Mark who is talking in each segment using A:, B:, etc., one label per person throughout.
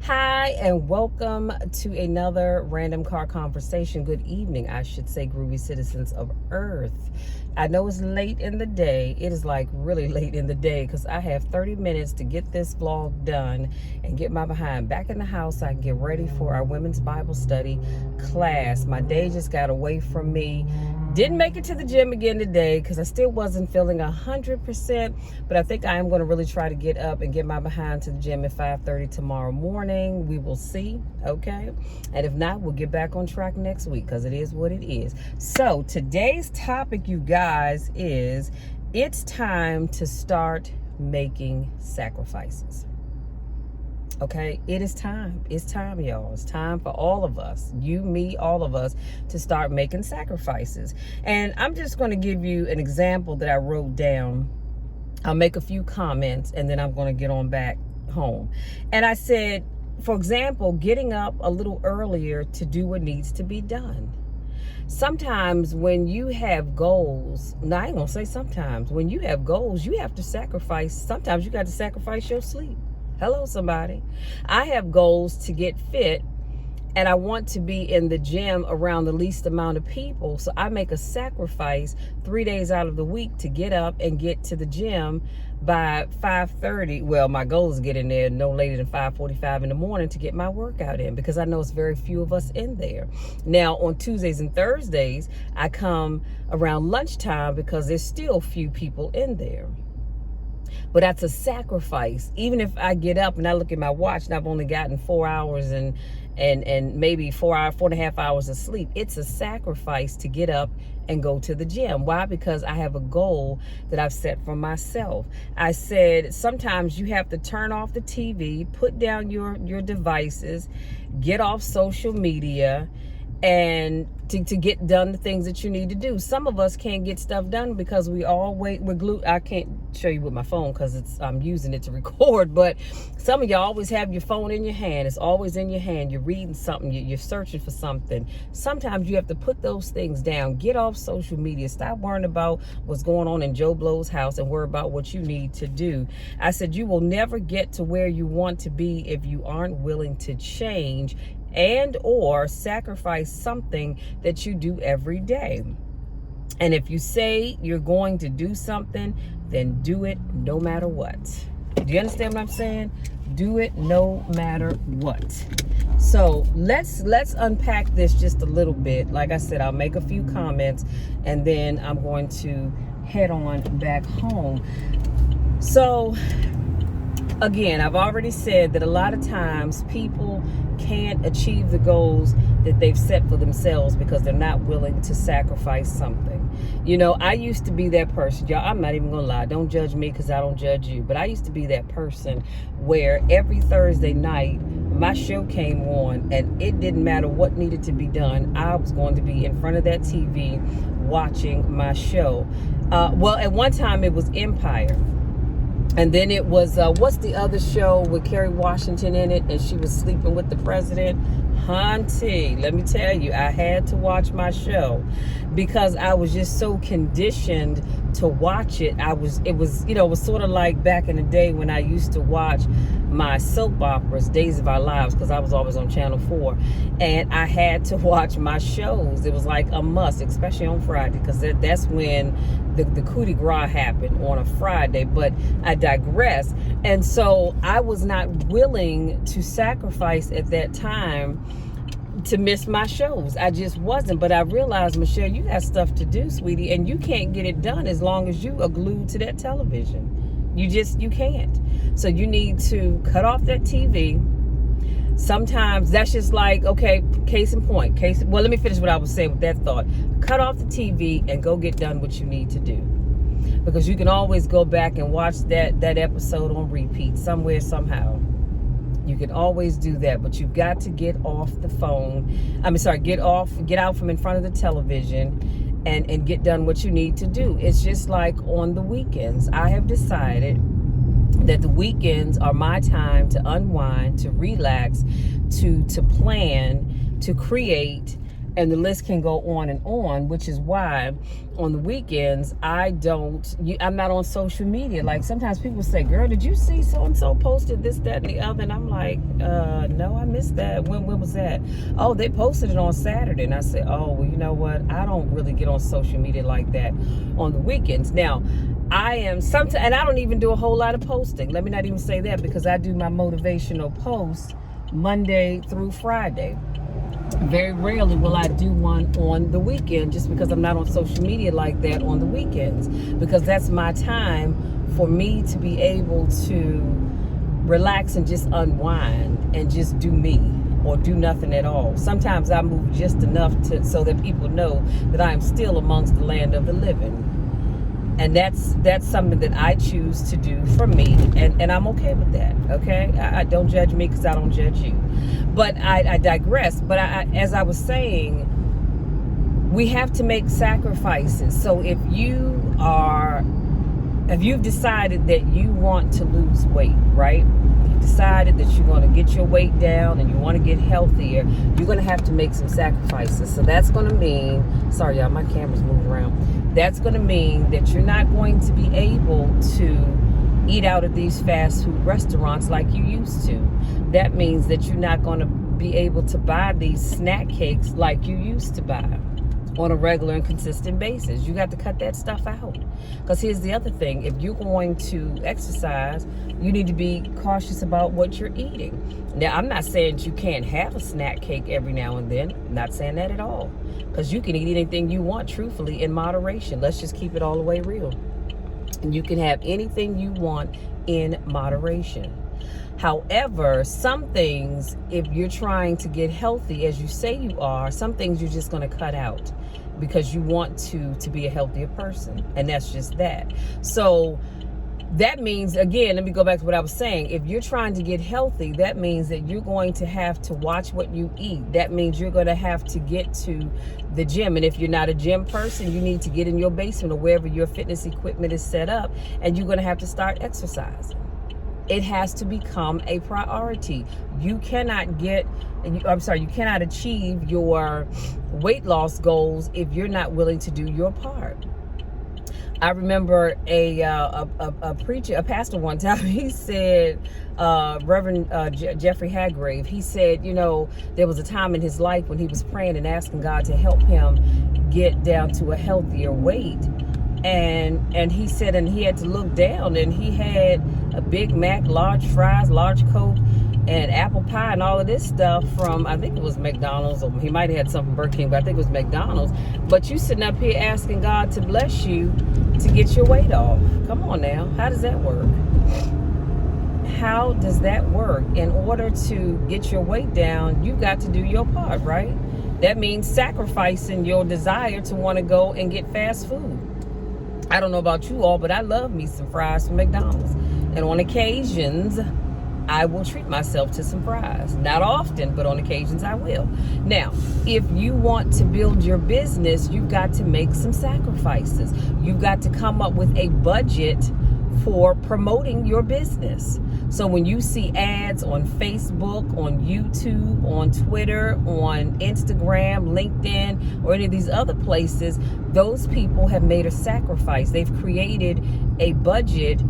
A: Hi, and welcome to another Random Car Conversation. Good evening, I should say, groovy citizens of Earth. I know it's late in the day. It is like really late in the day because I have 30 minutes to get this vlog done and get my behind back in the house so I can get ready for our women's Bible study class. My day just got away from me. Didn't make it to the gym again today because I still wasn't feeling 100%, but I think I am going to really try to get up and get my behind to the gym at 5:30 tomorrow morning. We will see, okay? And if not, we'll get back on track next week because it is what it is. So today's topic, you guys, is it's time to start making sacrifices. Okay, it is time. It's time, y'all. It's time for all of us, you, me, all of us, to start making sacrifices. And I'm just going to give you an example that I wrote down. I'll make a few comments and then I'm going to get on back home. And I said, for example, getting up a little earlier to do what needs to be done. Sometimes when you have goals, now I ain't going to say sometimes, when you have goals, you have to sacrifice. Sometimes you got to sacrifice your sleep. Hello, somebody. I have goals to get fit and I want to be in the gym around the least amount of people. So I make a sacrifice 3 days out of the week to get up and get to the gym by 5:30. Well, my goal is get in there no later than 5:45 in the morning to get my workout in because I know it's very few of us in there. Now, on Tuesdays and Thursdays, I come around lunchtime because there's still few people in there. But that's a sacrifice. Even if I get up and I look at my watch and I've only gotten 4 hours and maybe 4.5 hours of sleep, it's a sacrifice to get up and go to the gym. Why? Because I have a goal that I've set for myself. I said sometimes you have to turn off the TV, put down your devices, get off social media, and to get done the things that you need to do. Some of us can't get stuff done because we're glued. I can't show you with my phone because I'm using it to record, but some of y'all always have your phone in your hand. It's always in your hand. You're reading something, you're searching for something. Sometimes you have to put those things down. Get off social media. Stop worrying about what's going on in Joe Blow's house and worry about what you need to do. I said you will never get to where you want to be if you aren't willing to change and or sacrifice something that you do every day. And if you say you're going to do something, then do it no matter what. Do you understand what I'm saying? Do it no matter what. So let's unpack this just a little bit. Like I said, I'll make a few comments and then I'm going to head on back home. So again, I've already said that a lot of times people can't achieve the goals that they've set for themselves because they're not willing to sacrifice something. You know, I used to be that person. Y'all, I'm not even gonna lie. Don't judge me because I don't judge you. But I used to be that person where every Thursday night my show came on and it didn't matter what needed to be done. I was going to be in front of that TV watching my show. Well, at one time it was Empire. And then it was, what's the other show with Kerry Washington in it and she was sleeping with the president? Hunty, let me tell you, I had to watch my show because I was just so conditioned to watch it. It was sort of like back in the day when I used to watch my soap operas, Days of Our Lives, because I was always on Channel 4. And I had to watch my shows. It was like a must, especially on Friday, because that's when the coup de grace happened on a Friday. But I digress. And so I was not willing to sacrifice at that time to miss my shows. I just wasn't. But I realized, Michelle, you got stuff to do, sweetie, and you can't get it done as long as you are glued to that television. You can't. So you need to cut off that TV. Sometimes that's just like, okay, case in point. Well, let me finish what I was saying with that thought. Cut off the TV and go get done what you need to do. Because you can always go back and watch that episode on repeat somewhere, somehow. You can always do that, but you've got to get off the phone. Get out from in front of the television and get done what you need to do. It's just like on the weekends. I have decided that the weekends are my time to unwind, to relax, to plan, to create, And the list can go on, which is why on the weekends I'm not on social media. Like sometimes people say, girl, did you see so-and-so posted this, that, and the other? And I'm like, no, I missed that. When was that? Oh, they posted it on Saturday. And I said, oh, well, you know what? I don't really get on social media like that on the weekends. Now, and I don't even do a whole lot of posting. Let me not even say that, because I do my motivational posts Monday through Friday. Very rarely will I do one on the weekend, just because I'm not on social media like that on the weekends, because that's my time for me to be able to relax and just unwind and just do me, or do nothing at all. Sometimes I move just enough so that people know that I am still amongst the land of the living. And that's something that I choose to do for me, and I'm okay with that. Okay, I don't judge me, because I don't judge you. But I digress. But as I was saying, we have to make sacrifices. So if you've decided that you want to lose weight, right? You've decided that you're going to get your weight down and you want to get healthier, you're going to have to make some sacrifices. So that's going to mean, sorry y'all, my camera's moving around. That's going to mean that you're not going to be able to eat out at these fast food restaurants like you used to. That means that you're not going to be able to buy these snack cakes like you used to buy on a regular and consistent basis. You got to cut that stuff out. Because here's the other thing. If you're going to exercise, you need to be cautious about what you're eating. Now, I'm not saying that you can't have a snack cake every now and then. I'm not saying that at all. Because you can eat anything you want, truthfully, in moderation. Let's just keep it all the way real. And you can have anything you want in moderation. However, some things, if you're trying to get healthy, as you say you are, some things you're just going to cut out because you want to be a healthier person. And that's just that. So that means, again, let me go back to what I was saying. If you're trying to get healthy, that means that you're going to have to watch what you eat. That means you're going to have to get to the gym. And if you're not a gym person, you need to get in your basement or wherever your fitness equipment is set up, and you're going to have to start exercising. It has to become a priority. You cannot achieve your weight loss goals if you're not willing to do your part. I remember a preacher, a pastor one time, he said, Reverend Jeffrey Hagrave, he said, there was a time in his life when he was praying and asking God to help him get down to a healthier weight. And he said, and he had to look down, and he had a Big Mac, large fries, large Coke, and apple pie and all of this stuff from, I think it was McDonald's, or he might have had something from Burger King, but I think it was McDonald's. But you sitting up here asking God to bless you to get your weight off. Come on now. How does that work? How does that work? In order to get your weight down, you've got to do your part, right? That means sacrificing your desire to want to go and get fast food. I don't know about you all, but I love me some fries from McDonald's. And on occasions, I will treat myself to some fries. Not often, but on occasions I will. Now, if you want to build your business, you've got to make some sacrifices. You've got to come up with a budget for promoting your business. So when you see ads on Facebook, on YouTube, on Twitter, on Instagram, LinkedIn, or any of these other places, those people have made a sacrifice. They've created a budget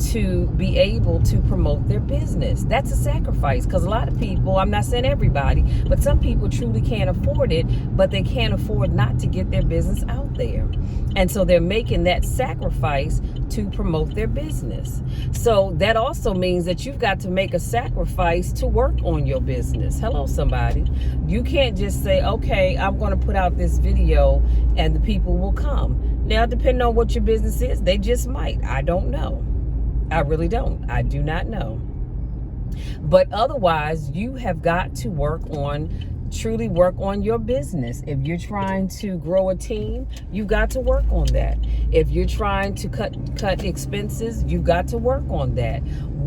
A: to be able to promote their business. That's a sacrifice, because a lot of people, I'm not saying everybody, but some people truly can't afford it, but they can't afford not to get their business out there. And so they're making that sacrifice to promote their business. So that also means that you've got to make a sacrifice to work on your business. Hello, somebody. You can't just say, okay, I'm going to put out this video and the people will come. Now, depending on what your business is, they just might. I don't know. I really don't. I do not know. But otherwise, you have got to truly work on your business. If you're trying to grow a team, you've got to work on that. If you're trying to cut expenses, you've got to work on that.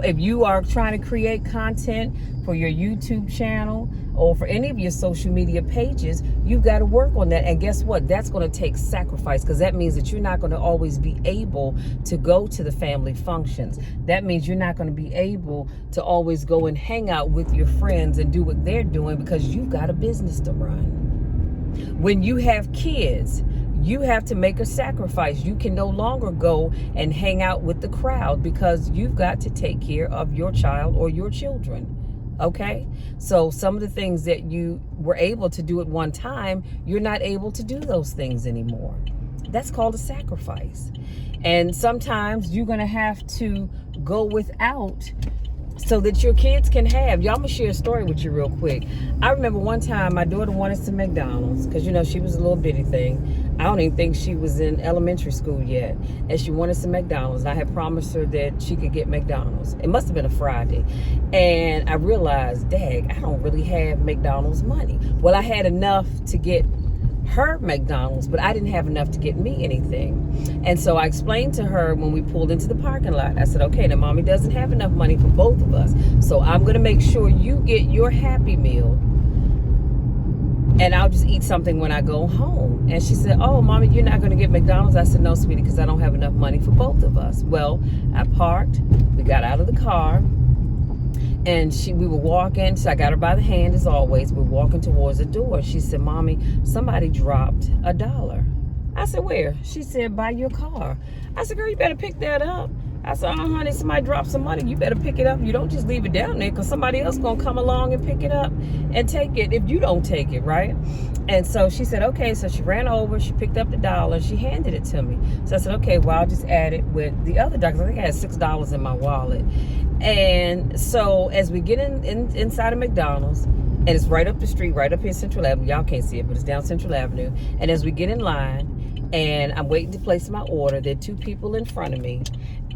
A: If you are trying to create content for your YouTube channel or for any of your social media pages, you've got to work on that. And guess what? That's going to take sacrifice, because that means that you're not going to always be able to go to the family functions. That means you're not going to be able to always go and hang out with your friends and do what they're doing, because you've got a business to run. When you have kids, you have to make a sacrifice. You can no longer go and hang out with the crowd because you've got to take care of your child or your children. Okay? So some of the things that you were able to do at one time, you're not able to do those things anymore. That's called a sacrifice. And sometimes you're going to have to go without so that your kids can have. Y'all, I'm gonna share a story with you real quick. I remember one time my daughter wanted some McDonald's because, you know, she was a little bitty thing. I don't even think she was in elementary school yet. And she wanted some McDonald's. And I had promised her that she could get McDonald's. It must have been a Friday. And I realized, dang, I don't really have McDonald's money. Well, I had enough to get her McDonald's, but I didn't have enough to get me anything. And so I explained to her when we pulled into the parking lot, I said, okay, now mommy doesn't have enough money for both of us, so I'm going to make sure you get your Happy Meal and I'll just eat something when I go home. And she said, oh, mommy, you're not going to get McDonald's? I said, no, sweetie, because I don't have enough money for both of us. Well, I parked, we got out of the car, and we were walking, so I got her by the hand as always. We're walking towards the door. She said, mommy, somebody dropped $1. I said, where? She said, by your car. I said, girl, you better pick that up. I said, oh, honey, somebody dropped some money. You better pick it up. You don't just leave it down there because somebody else going to come along and pick it up and take it if you don't take it, right? And so she said, okay. So she ran over, she picked up the $1, she handed it to me. So I said, okay, well, I'll just add it with the other $1 because I think I had $6 in my wallet. And so as we get inside of McDonald's, and it's right up the street, right up here Central Avenue. Y'all can't see it, but it's down Central Avenue. And as we get in line, and I'm waiting to place my order, there are 2 people in front of me.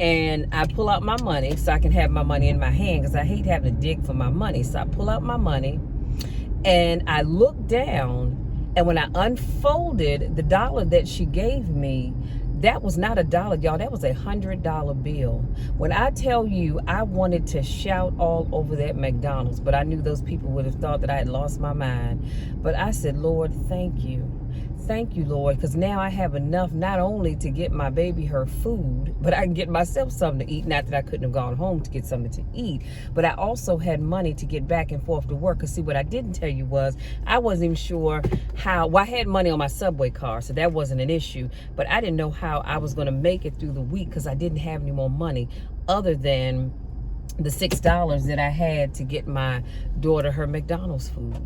A: And I pull out my money so I can have my money in my hand because I hate having to dig for my money. So I pull out my money and I look down, and when I unfolded the $1 that she gave me, that was not $1, y'all. That was a $100 bill. When I tell you, I wanted to shout all over that McDonald's, but I knew those people would have thought that I had lost my mind. But I said, Lord, thank you. Thank you, Lord, because now I have enough not only to get my baby her food, but I can get myself something to eat. Not that I couldn't have gone home to get something to eat, but I also had money to get back and forth to work. Because see, what I didn't tell you was I wasn't even sure how, well, I had money on my Subway card, so that wasn't an issue, but I didn't know how I was going to make it through the week because I didn't have any more money other than the $6 that I had to get my daughter her McDonald's food.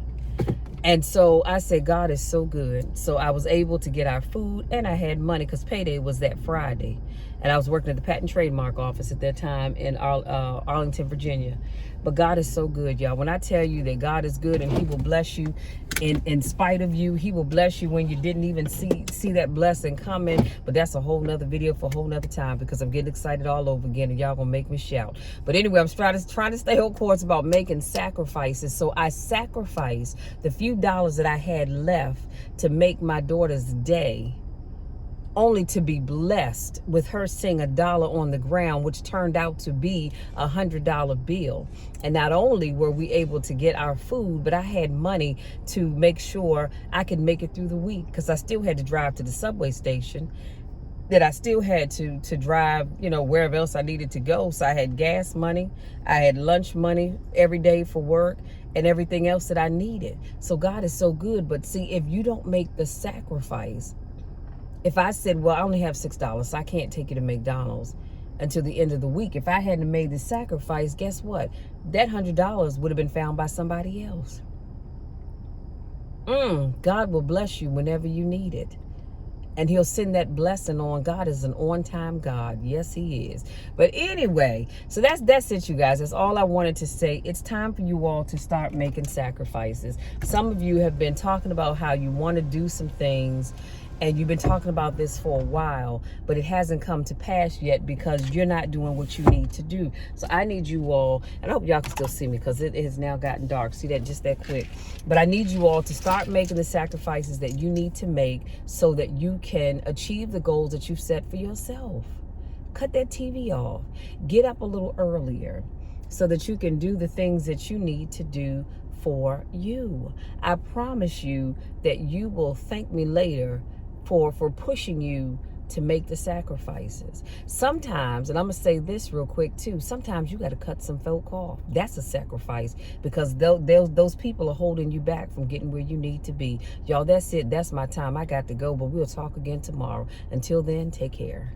A: And so I said, God is so good. So I was able to get our food, and I had money because payday was that Friday. And I was working at the Patent Trademark Office at that time in Arlington, Virginia. But God is so good, y'all. When I tell you that God is good and he will bless you in spite of you, he will bless you when you didn't even see that blessing coming. But that's a whole nother video for a whole nother time because I'm getting excited all over again and y'all gonna make me shout. But anyway, I'm trying to stay on course about making sacrifices. So I sacrificed the few dollars that I had left to make my daughter's day, only to be blessed with her seeing $1 on the ground, which turned out to be a $100 bill. And not only were we able to get our food, but I had money to make sure I could make it through the week because I still had to drive to the subway station, that I still had to drive, you know, wherever else I needed to go. So I had gas money, I had lunch money every day for work, and everything else that I needed. So God is so good. But see, if you don't make the sacrifice, if I said, well, I only have $6, so I can't take you to McDonald's until the end of the week. If I hadn't made the sacrifice, guess what? That $100 would have been found by somebody else. God will bless you whenever you need it. And he'll send that blessing on. God is an on-time God. Yes, he is. But anyway, so that's it, you guys. That's all I wanted to say. It's time for you all to start making sacrifices. Some of you have been talking about how you want to do some things, and you've been talking about this for a while, but it hasn't come to pass yet because you're not doing what you need to do. So I need you all, and I hope y'all can still see me because it has now gotten dark. See that just that quick. But I need you all to start making the sacrifices that you need to make so that you can achieve the goals that you've set for yourself. Cut that TV off. Get up a little earlier so that you can do the things that you need to do for you. I promise you that you will thank me later for pushing you to make the sacrifices. Sometimes, and I'm gonna say this real quick too, sometimes you got to cut some folk off. That's a sacrifice, because those people are holding you back from getting where you need to be. Y'all, that's it. That's my time. I got to go, but we'll talk again tomorrow. Until then, take care.